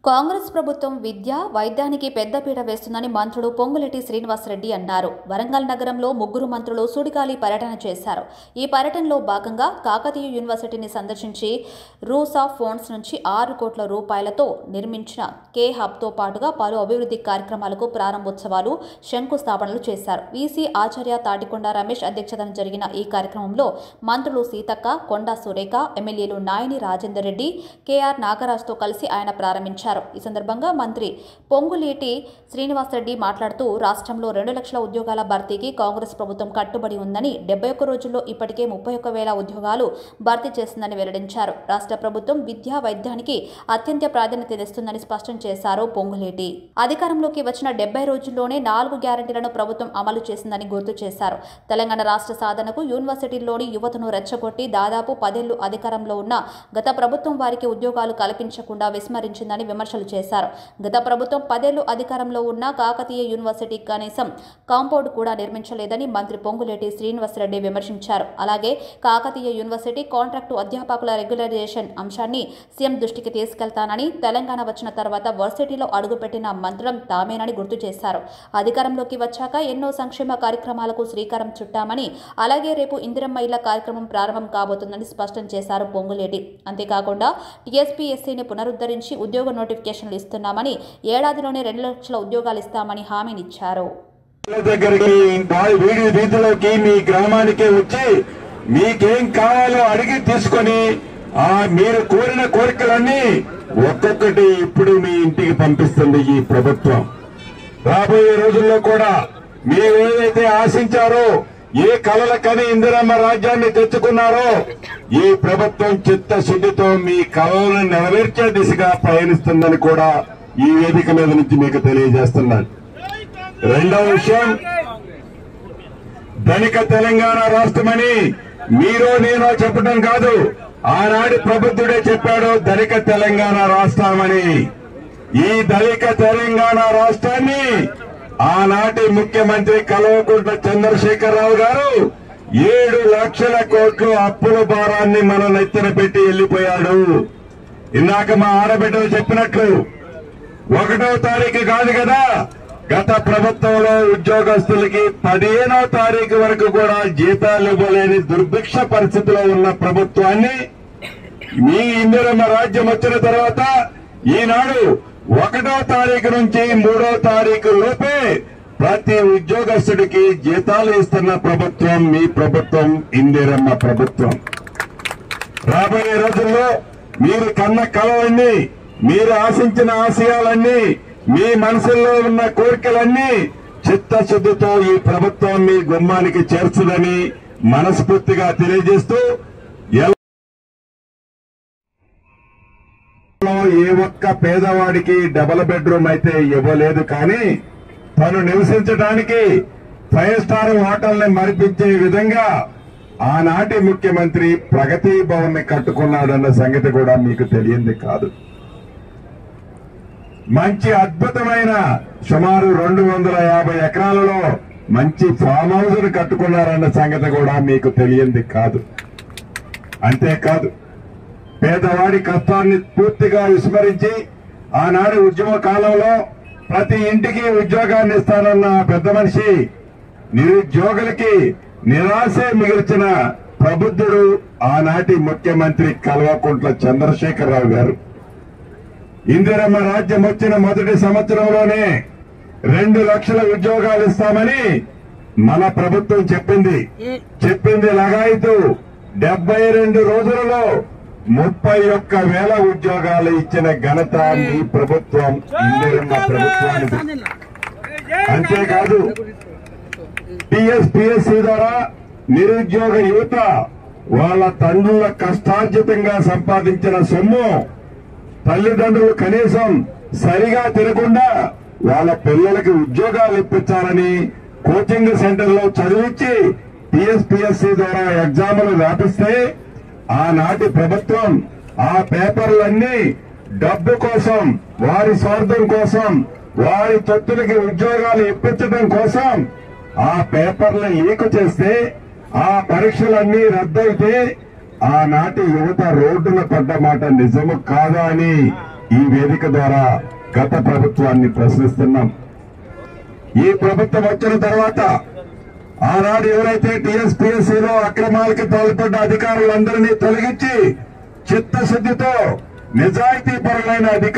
కాంగ్రెస్ ప్రభుత్వం విద్య, వైద్యానికి పెద్దపీట వేస్తుందని మంత్రులు పొంగులేటి శ్రీనివాసరెడ్డి అన్నారు. వరంగల్ నగరంలో ముగ్గురు మంత్రులు సుడిగాలి పర్యటన చేశారు. ఈ పర్యటనలో భాగంగా కాకతీయ యూనివర్సిటీని సందర్శించి రూస్ ఆఫ్ ఫండ్స్ నుంచి 6 కోట్ల రూపాయలతో నిర్మించిన కే హబ్తో పాటుగా పలు అభివృద్ధి కార్యక్రమాలకు ప్రారంభోత్సవాలు, శంకుస్థాపనలు చేశారు. వీసీ ఆచార్య తాటికొండ రమేష్ అధ్యక్షతన జరిగిన ఈ కార్యక్రమంలో మంత్రులు సీతక్క, కొండా సురేఖ, ఎమ్మెల్యేలు నాయని రాజేందర్ రెడ్డి, కేఆర్ నాగరాజ్తో కలిసి ఆయన ప్రారంభించారు. ఈ సందర్భంగా మంత్రి పొంగులేటి శ్రీనివాసరెడ్డి మాట్లాడుతూ రాష్ట్రంలో 2 లక్షల ఉద్యోగాల భర్తీకి కాంగ్రెస్ ప్రభుత్వం కట్టుబడి ఉందని, 71 రోజుల్లో ఇప్పటికే 31,000 ఉద్యోగాలు భర్తీ చేసిందని వెల్లడించారు. రాష్ట్ర ప్రభుత్వం విద్యా, వైద్యానికి అత్యంత ప్రాధాన్యతనిస్తుందని స్పష్టం చేశారు పొంగులేటి. అధికారంలోకి వచ్చిన 70 రోజుల్లోనే 4 గ్యారెంటీలను ప్రభుత్వం అమలు చేసిందని గుర్తు చేశారు. తెలంగాణ రాష్ట్ర సాధనకు యూనివర్సిటీల్లోని యువతను రెచ్చగొట్టి దాదాపు 10 ఏళ్లు అధికారంలో ఉన్న గత ప్రభుత్వం వారికి ఉద్యోగాలు కల్పించకుండా విస్మరించిందని విమర్శలు చేశారు. గత ప్రభుత్వం 10 ఏళ్లు అధికారంలో ఉన్న కాకతీయ యూనివర్సిటీ కనీసం కాంపౌండ్ కూడా నిర్మించలేదని మంత్రి పొంగులేటి శ్రీనివాసరెడ్డి విమర్శించారు. అలాగే కాకతీయ యూనివర్సిటీ కాంట్రాక్టు అధ్యాపకుల రెగ్యులరైజేషన్ అంశాన్ని సీఎం దృష్టికి తీసుకెళ్తానని, తెలంగాణ వచ్చిన తర్వాత వర్సిటీలో అడుగుపెట్టిన మంత్రం తామేనని గుర్తు చేశారు. అధికారంలోకి వచ్చాక ఎన్నో సంక్షేమ కార్యక్రమాలకు శ్రీకారం చుట్టామని, అలాగే రేపు ఇందిరమ్మ ఇళ్ల కార్యక్రమం ప్రారంభం కాబోతుందని స్పష్టం చేశారు పొంగులేటి. అంతేకాకుండా టీఎస్పీఎస్సీని పునరుద్ధరించి ఉద్యోగ నోటిఫికేషన్లు ఇస్తున్నామని, ఏడాదిలోనే 2 లక్షల ఉద్యోగాలు ఇస్తామని హామీనిచ్చారు. వీధిలోకి మీ గ్రామానికే వచ్చి మీకేం కావాలో అడిగి తీసుకొని మీరు కోరిన కోరికలన్నీ ఒక్కొక్కటి ఇప్పుడు మీ ఇంటికి పంపిస్తుంది ఈ ప్రభుత్వం. రాబోయే రోజుల్లో కూడా మీరు ఏదైతే ఆశించారో, ఏ కలలకని ఇందిరమ్మ రాజ్యాన్ని తెచ్చుకున్నారో, ఈ ప్రభుత్వం చిత్తశుద్ధితో మీ కలలను నెరవేర్చే దిశగా పయనిస్తుందని కూడా ఈ వేదిక మీద నుంచి మీకు తెలియజేస్తున్నాను. రెండవ విషయం, ధనిక తెలంగాణ రాష్ట్రమని మీరో నేనో చెప్పడం కాదు, ఆనాటి ప్రభుత్వుడే చెప్పాడు ధనిక తెలంగాణ రాష్ట్రమని. ఈ ధనిక తెలంగాణ రాష్ట్రాన్ని ఆనాటి ముఖ్యమంత్రి కల్వకుంట్ల చంద్రశేఖరరావు గారు 7 లక్షల కోట్లు అప్పుల భారాన్ని మన నెత్తిన పెట్టి వెళ్లిపోయాడు. ఇందాక మా ఆడబిడ్డలు చెప్పినట్లు 1వ తారీఖు కాదు కదా, గత ప్రభుత్వంలో ఉద్యోగస్తులకి 15వ తారీఖు వరకు కూడా జీతాలు ఇవ్వలేని దుర్భిక్ష పరిస్థితిలో ఉన్న ప్రభుత్వాన్ని మీ ఇందిరమ్మ రాజ్యం వచ్చిన తర్వాత ఈనాడు 1వ తారీఖు నుంచి 3వ తారీఖు లోపే ప్రతి ఉద్యోగస్తుడికి జీతాలు ఇస్తున్న ప్రభుత్వం మీ ప్రభుత్వం, ఇందిరమ్మ ప్రభుత్వం. రాబోయే రోజుల్లో మీరు కన్న కలలన్నీ, మీరు ఆశించిన ఆశయాలన్నీ, మీ మనసుల్లో ఉన్న కోరికలన్నీ చిత్తశుద్ధితో ఈ ప్రభుత్వం మీ గుమ్మానికి చేర్చుదని మనస్ఫూర్తిగా తెలియజేస్తూ, ఏ ఒక్క పేదవాడికి డబుల్ బెడ్రూమ్ అయితే ఇవ్వలేదు, కానీ తను నివసించడానికి 5 స్టార్ హోటల్ ని మరిపించే విధంగా ఆనాటి ముఖ్యమంత్రి ప్రగతి భవన్ ని కట్టుకున్నాడన్న సంగతి కూడా మీకు తెలియంది కాదు. మంచి అద్భుతమైన సుమారు 250 ఎకరాలలో మంచి ఫామ్ హౌస్ ను కట్టుకున్నారన్న సంగతి కూడా మీకు తెలియంది కాదు. అంతేకాదు, పేదవాడి కష్టాన్ని పూర్తిగా విస్మరించి ఆనాడు ఉద్యమ కాలంలో ప్రతి ఇంటికి ఉద్యోగాన్ని ఇస్తానన్న పెద్ద మనిషి నిరుద్యోగులకి నిరాశే మిగిల్చిన ప్రబుద్ధుడు ఆనాటి ముఖ్యమంత్రి కల్వకుంట్ల చంద్రశేఖరరావు గారు. ఇందిరమ్మ రాజ్యం వచ్చిన మొదటి సంవత్సరంలోనే 2 లక్షల ఉద్యోగాలు ఇస్తామని మన ప్రభుత్వం చెప్పింది లగాయితూ 72 రోజులలో 31,000 ఉద్యోగాలు ఇచ్చిన ఘనత మీ ప్రభుత్వం, ఇందిరమ్మ ప్రభుత్వానికి. అంతేకాదు, టీఎస్పీఎస్సీ ద్వారా నిరుద్యోగ యువత వాళ్ళ తండ్రుల కష్టార్జితంగా సంపాదించిన సొమ్ము తల్లిదండ్రులు కనీసం సరిగా తినకుండా వాళ్ళ పిల్లలకి ఉద్యోగాలు ఇప్పించాలని కోచింగ్ సెంటర్లో చదివించి టీఎస్పీఎస్సీ ద్వారా ఎగ్జాములు వ్యాపిస్తే ఆనాటి ప్రభుత్వం ఆ పేపర్లన్నీ డబ్బు కోసం, వారి స్వార్థం కోసం, వారి తొత్తులకి ఉద్యోగాలు ఇప్పించడం కోసం ఆ పేపర్లు లీక్ చేస్తే, ఆ పరీక్షలన్నీ రద్దయితే ఆనాటి యువత రోడ్డున పడ్డ మాట నిజము కాదా అని ఈ వేదిక ద్వారా గత ప్రభుత్వాన్ని ప్రశ్నిస్తున్నాం. ఈ ప్రభుత్వం వచ్చిన తర్వాత ఆనాడు ఎవరైతే టీఎస్పీఎస్సీలో అక్రమాలకి పాల్పడ్డ అధికారులందరినీ తొలగించి చిత్తశుద్ధితో నిజాయితీ పరులైన అధికారులు